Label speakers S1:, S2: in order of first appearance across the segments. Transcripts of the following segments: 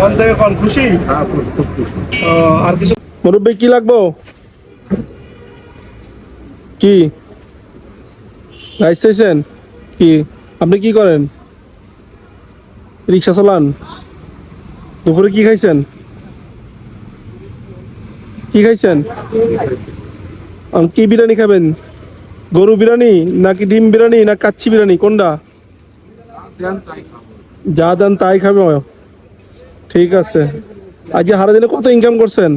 S1: মন থেকে কোন খুশি? আর কিছু মুরব্বী কি লাগবো? কি রাইস চাইছেন? কি আপনি কি করেন? রিক্সা চালান? দুপুরে কি খাইছেন? কি খাইছেন? কি বিরিয়ানি খাবেন? গরু বিরিয়ানি নাকি ডিম বিরিয়ানি না কাচ্চি বিরিয়ানি, কোনটা? যা দেন তাই খাবে। ঠিক আছে। আজ সারাদিনে কত ইনকাম করছেন?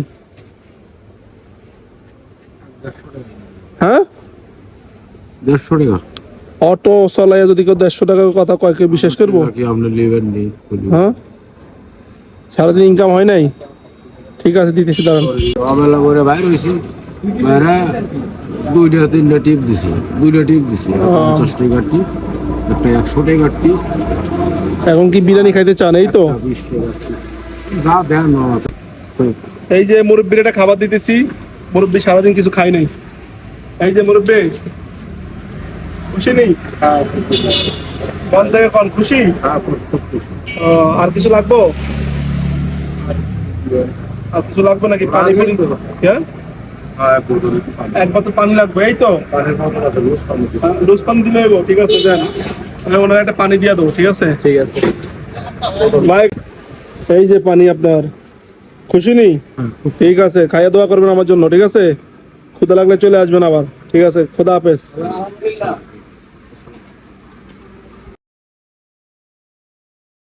S1: হ্যাঁ,
S2: 150 টাকা।
S1: অটো চালাইয়া যদি কেউ 150 টাকার কথা কয়, কেউ বিশ্বাস করবো?
S2: আপনি নেবেন নেই?
S1: হ্যাঁ, সারাদিন ইনকাম হয় নাই। ঠিক আছে, দিতেছি, দাঁড়ান।
S2: অবেলা করে বাইর হয়েছি, বাইরে 2-3টা টিপ দিছি, 2টা টিপ দিছি, 50 টাকা টিপ, একটা 100 টাকা টিপ।
S1: এখন কি বিরিয়ানি খাইতে চান? এই তো
S2: 20 টাকা টিপ। যা দেন মামা।
S1: এই যে মুরব্বির একটা খাবার দিতেছি। মুরব্বি সারাদিন কিছু খাই নাই। এই যে মুরব্বি, খুশি নেই? মন থেকে কোন খুশি? আর কিছু লাগবো? আর কিছু লাগবে নাকি? পানি পানি? হ্যাঁ, এক বোতল পানি লাগবে। এই তো রোজ পানি দিলে হইব। ঠিক আছে, দেন। ওনার একটা পানি দিয়া দেবো। ঠিক আছে, ঠিক আছে ভাই। এই যে পানি আপনার। খুশি নেই? ঠিক আছে, খাইয়া দোয়া করবেন আমার জন্য। ঠিক আছে, ক্ষুধা লাগলে চলে আসবেন আবার। ঠিক আছে, খোদা হাফেজ।